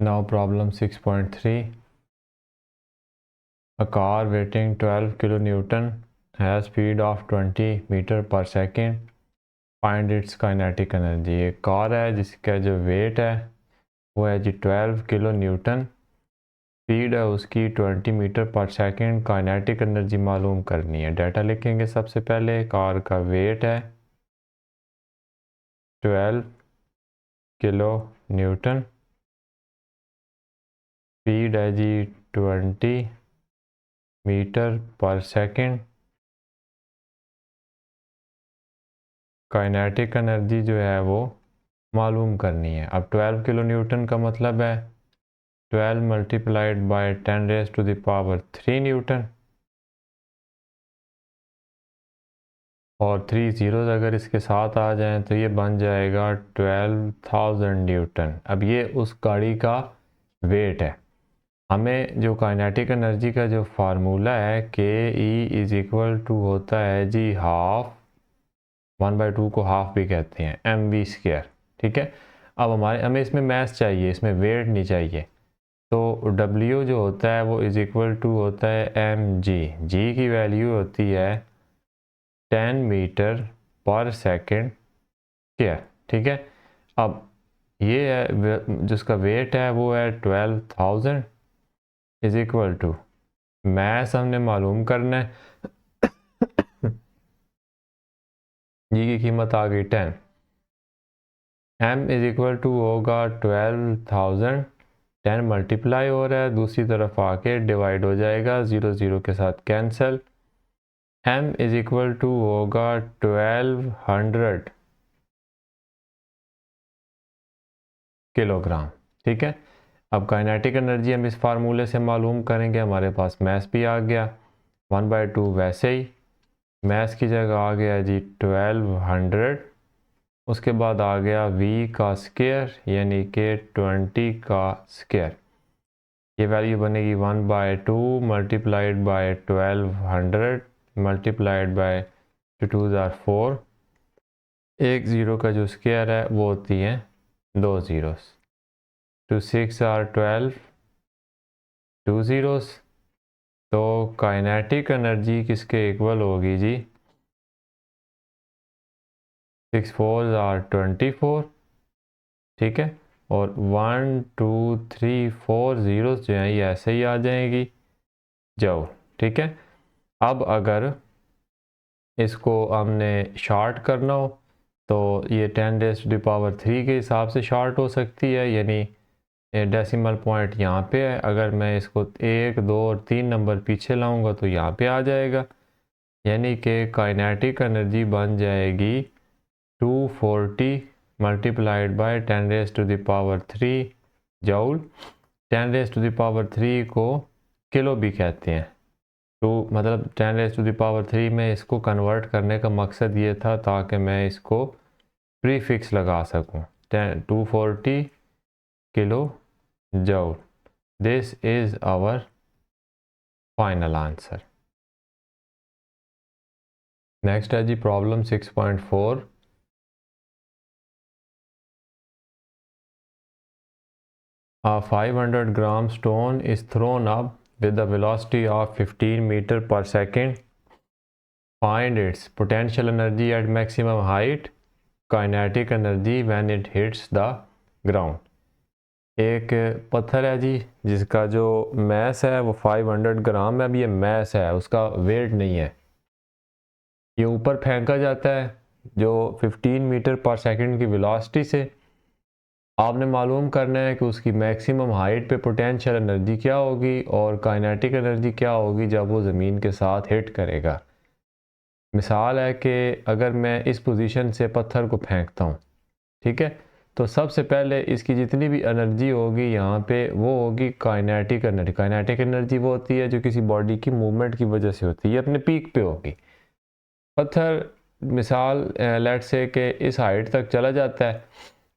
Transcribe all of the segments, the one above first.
Now problem 6.3. A car weighing 12 kilonewton has speed of 20 metre पर second. Find its kinetic energy. एक car है जिसका जो wait है वो है जी 12 किलो न्यूटन. स्पीड है उसकी 20 मीटर पर सेकेंड. काइनेटिक एनर्जी मालूम करनी है. डाटा लिखेंगे. सबसे पहले कार का वेट है 12 किलो न्यूटन. स्पीड है जी 20 मीटर पर सेकेंड. काइनेटिक एनर्जी जो है वो मालूम करनी है. अब 12 किलो न्यूटन का मतलब है 12 multiplied by 10 raise to the power 3 newton, और 3 ज़ीरोज़ अगर इसके साथ आ जाएं तो ये बन जाएगा 12,000 न्यूटन. अब ये उस गाड़ी का वेट है. हमें जो काइनेटिक एनर्जी का जो फार्मूला है के ई इज़ इक्वल टू होता है जी हाफ, 1/2 को हाफ भी कहते हैं, mv². ठीक है. अब हमें इसमें मैथ चाहिए, इसमें वेट नहीं चाहिए. तो W जो होता है वो इज़ इक्वल टू होता है mg. g की वैल्यू होती है 10 मीटर पर सेकेंड स्क्वायर. ठीक है. अब ये है जिसका वेट है वो है 12,000 इज़ इक्वल टू, मैथ हमने मालूम करना है. जी की कीमत आ गई 10. m इज़ इक्वल टू होगा 12,000. 10 मल्टीप्लाई हो रहा है, दूसरी तरफ आके डिवाइड हो जाएगा, 0 0 के साथ cancel. m is equal to होगा 1200 किलोग्राम. ठीक है. अब काइनेटिक एनर्जी हम इस फार्मूले से मालूम करेंगे. हमारे पास मैथ भी आ गया. 1/2 वैसे ही मैथ की जगह आ गया जी 1200. उसके बाद आ गया v का स्क्वायर यानी कि 20 का स्क्वायर. ये वैल्यू बनेगी 1/2 मल्टीप्लाइड बाय 1200 मल्टीप्लाइड बाय 2 2 ज़ार 4. एक ज़ीरो का जो स्क्वायर है वो होती हैं 2 ज़ीरोस. 2 6 are 12, 2 zeros. तो काइनेटिक एनर्जी किसके इक्वल होगी जी? 6 4 आर 24. ठीक है. और 1 2 3 4 ज़ीरोस जो हैं ये ऐसे ही आ जाएंगी जाओ. ठीक है. अब अगर इसको हमने शार्ट करना हो तो ये 10 रेज़ टू द पावर 3 के हिसाब से शार्ट हो सकती है, यानी डेसिमल पॉइंट यहाँ पे है. अगर मैं इसको 1 2 और 3 नंबर पीछे लाऊंगा तो यहाँ पे आ जाएगा, यानी कि काइनेटिक एनर्जी बन जाएगी 240 multiplied by 10 raise to the power 3 joule. 10 raise to the power 3 को किलो भी कहते हैं. तो मतलब 10 रेज़ टू द पावर 3 में इसको कन्वर्ट करने का मकसद ये था ताकि मैं इसको प्रीफिक्स लगा सकूं. 240 kilo joule. This is our final answer. Next है जी problem 6.4. A 500 gram stone is thrown up with a velocity of 15 meter per second. Find its potential energy at maximum height, kinetic energy when it hits the ground. एक पत्थर है जी जिसका जो mess है वो 500 ग्राम है. अब ये मैस है, उसका वेट नहीं है. ये ऊपर फेंका जाता है जो 15 मीटर पर सेकंड की वेलोसिटी से. आपने मालूम करना है कि उसकी मैक्सिमम हाइट पे पोटेंशियल एनर्जी क्या होगी और काइनेटिक एनर्जी क्या होगी जब वो ज़मीन के साथ हिट करेगा. मिसाल है कि अगर मैं इस पोजीशन से पत्थर को फेंकता हूँ, ठीक है, तो सबसे पहले इसकी जितनी भी एनर्जी होगी यहाँ पे वो होगी काइनेटिक एनर्जी. काइनेटिक एनर्जी वो होती है जो किसी बॉडी की मूवमेंट की वजह से होती है, ये अपने पीक पे होगी. पत्थर मिसाल लेट से कि इस हाइट तक चला जाता है.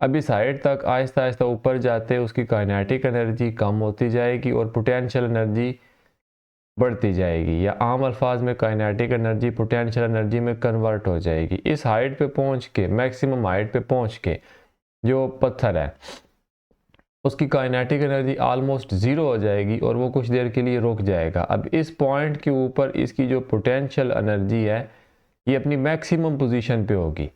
अब इस हाइट तक आहिस्ता आहिस्ता ऊपर जाते उसकी काइनेटिक एनर्जी कम होती जाएगी और पोटेंशियल एनर्जी बढ़ती जाएगी, या आम अल्फाज में काइनेटिक एनर्जी पोटेंशियल एनर्जी में कन्वर्ट हो जाएगी. इस हाइट पे पहुंच के, मैक्सिमम हाइट पे पहुंच के जो पत्थर है उसकी काइनेटिक एनर्जी ऑलमोस्ट ज़ीरो हो जाएगी और वो कुछ देर के लिए रुक जाएगा। अब इस पॉइंट के ऊपर इसकी जो पोटेंशियल एनर्जी है ये अपनी मैक्सिमम पोजीशन पे होगी।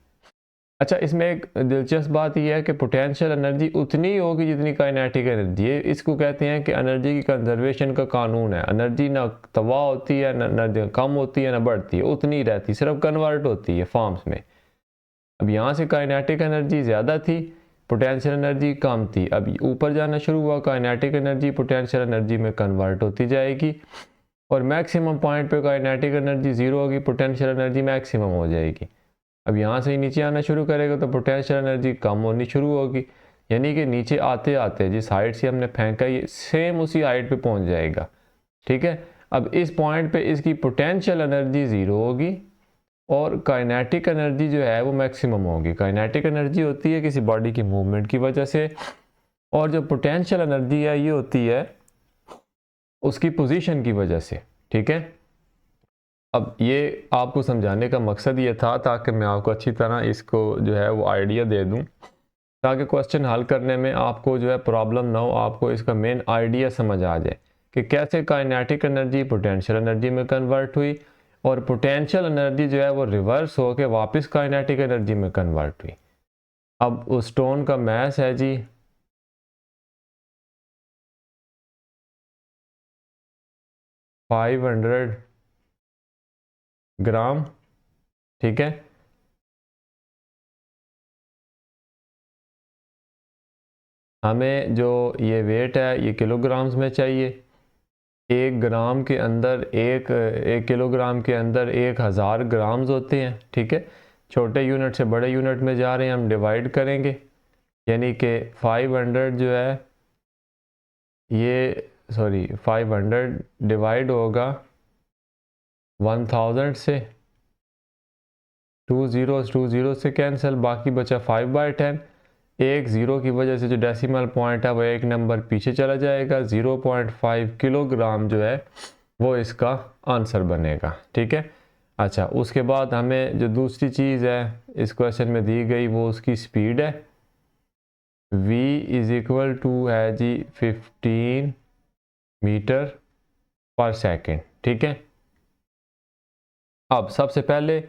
अच्छा, इसमें एक दिलचस्प बात यह है कि पोटेंशियल एनर्जी उतनी ही होगी जितनी काइनेटिक एनर्जी है। इसको कहते हैं कि एनर्जी की कंजर्वेशन का कानून है। एनर्जी ना तबाह होती है, ना कम होती है, ना बढ़ती है, उतनी ही रहती है, सिर्फ कन्वर्ट होती है फॉर्म्स में। अब यहाँ से काइनेटिक एनर्जी ज़्यादा थी, पोटेंशियल एनर्जी कम थी। अब ऊपर जाना शुरू हुआ, काइनेटिक एनर्जी पोटेंशियल एनर्जी में कन्वर्ट होती जाएगी और मैक्सिमम पॉइंट पे काइनेटिक एनर्जी ज़ीरो होगी, पोटेंशियल एनर्जी मैक्सिमम हो जाएगी। अब यहाँ से नीचे आना शुरू करेगा तो पोटेंशियल एनर्जी कम होनी शुरू होगी, यानी कि नीचे आते आते जिस हाइट से हमने फेंका ये सेम उसी हाइट पे पहुँच जाएगा। ठीक है, अब इस पॉइंट पे इसकी पोटेंशियल एनर्जी ज़ीरो होगी और काइनेटिक एनर्जी जो है वो मैक्सिमम होगी। काइनेटिक एनर्जी होती है किसी बॉडी की मूवमेंट की वजह से, और जो पोटेंशियल एनर्जी है ये होती है उसकी पोजीशन की वजह से। ठीक है, अब ये आपको समझाने का मकसद ये था ताकि मैं आपको अच्छी तरह इसको जो है वो आइडिया दे दूं, ताकि क्वेश्चन हल करने में आपको जो है प्रॉब्लम ना हो, आपको इसका मेन आइडिया समझ आ जाए कि कैसे काइनेटिक एनर्जी पोटेंशियल एनर्जी में कन्वर्ट हुई और पोटेंशियल एनर्जी जो है वो रिवर्स हो के वापस काइनेटिक एनर्जी में कन्वर्ट हुई। अब उस स्टोन का मास है जी 500 ग्राम। ठीक है, हमें जो ये वेट है ये किलोग्राम्स में चाहिए। एक ग्राम के अंदर एक किलोग्राम के अंदर 1000 ग्राम्स होते हैं। ठीक है, छोटे यूनिट से बड़े यूनिट में जा रहे हैं, हम डिवाइड करेंगे, यानी कि 500 जो है ये 500 डिवाइड होगा 1000 से, 2 जीरो से कैंसिल, बाकी बचा 5/10। एक ज़ीरो की वजह से जो डेसिमल पॉइंट है वो एक नंबर पीछे चला जाएगा, 0.5 किलोग्राम जो है वो इसका आंसर बनेगा। ठीक है, अच्छा उसके बाद हमें जो दूसरी चीज़ है इस क्वेश्चन में दी गई वो उसकी स्पीड है। v इज़ इक्वल टू है जी 15 मीटर पर सेकेंड। ठीक है, अब सबसे पहले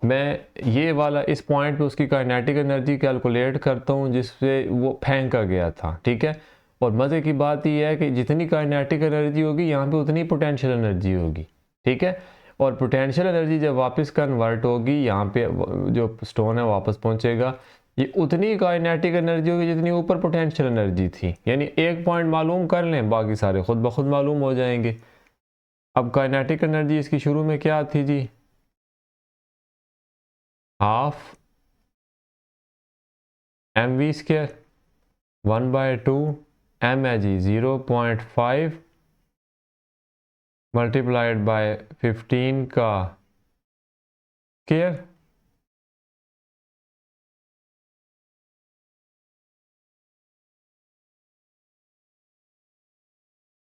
मैं ये वाला इस पॉइंट पे उसकी काइनेटिक एनर्जी कैलकुलेट करता हूँ जिससे वो फेंका गया था। ठीक है, और मज़े की बात ये है कि जितनी काइनेटिक एनर्जी होगी यहाँ पे उतनी पोटेंशियल एनर्जी होगी। ठीक है, और पोटेंशियल एनर्जी जब वापस कन्वर्ट होगी यहाँ पे जो स्टोन है वापस पहुँचेगा, ये उतनी काइनेटिक एनर्जी होगी जितनी ऊपर पोटेंशियल एनर्जी थी। यानी एक पॉइंट मालूम कर लें, बाकी सारे खुद ब खुद मालूम हो जाएंगे। अब काइनेटिक एनर्जी इसकी शुरू में क्या थी जी, हाफ mv², 1/2 m है जी 0.5 मल्टीप्लाइड बाय 15 का स्क्वायर।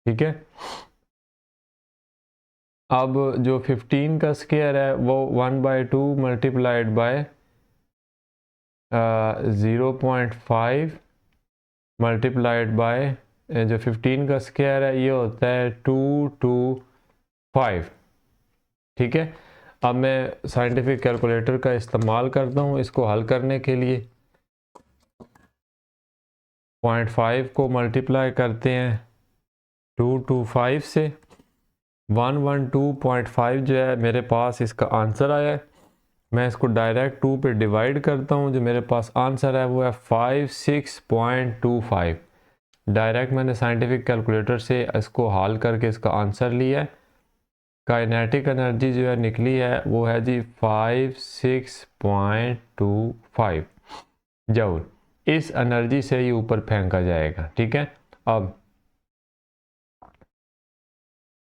ठीक है, अब जो 15 का स्क्वायर है वो 1/2 मल्टीप्लाइड बाय 0.5 मल्टीप्लाइड बाय जो 15 का स्क्वायर है ये होता है 225। ठीक है, अब मैं साइंटिफिक कैलकुलेटर का इस्तेमाल करता हूँ इसको हल करने के लिए। 0.5 को मल्टीप्लाई करते हैं 225 से, 112.5 जो है मेरे पास इसका आंसर आया है। मैं इसको डायरेक्ट 2 पे डिवाइड करता हूँ, जो मेरे पास आंसर है वो है 56.25। डायरेक्ट मैंने साइंटिफिक कैलकुलेटर से इसको हल करके इसका आंसर लिया है। काइनेटिक एनर्जी जो है निकली है वो है जी 56.25 जूल। इस एनर्जी से ही ऊपर फेंका जाएगा। ठीक है, अब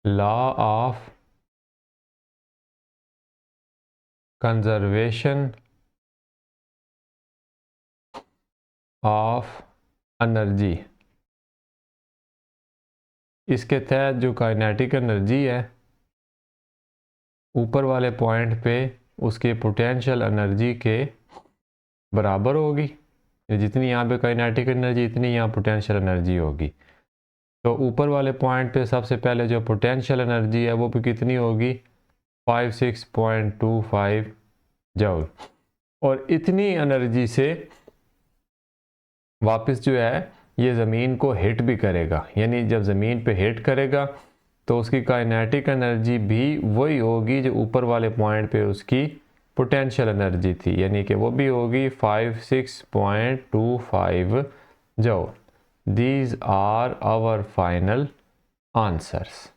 law of conservation of energy, इसके तहत जो काइनेटिक एनर्जी है ऊपर वाले पॉइंट पे उसके पोटेंशियल एनर्जी के बराबर होगी। जितनी यहाँ पे काइनेटिक एनर्जी इतनी यहाँ पोटेंशियल एनर्जी होगी। तो ऊपर वाले पॉइंट पे सबसे पहले जो पोटेंशियल एनर्जी है वो भी कितनी होगी, 56.25 जूल। और इतनी एनर्जी से वापस जो है ये ज़मीन को हिट भी करेगा, यानी जब ज़मीन पे हिट करेगा तो उसकी काइनेटिक एनर्जी भी वही होगी जो ऊपर वाले पॉइंट पे उसकी पोटेंशियल एनर्जी थी, यानी कि वो भी होगी 56.25 joule. These are our final answers.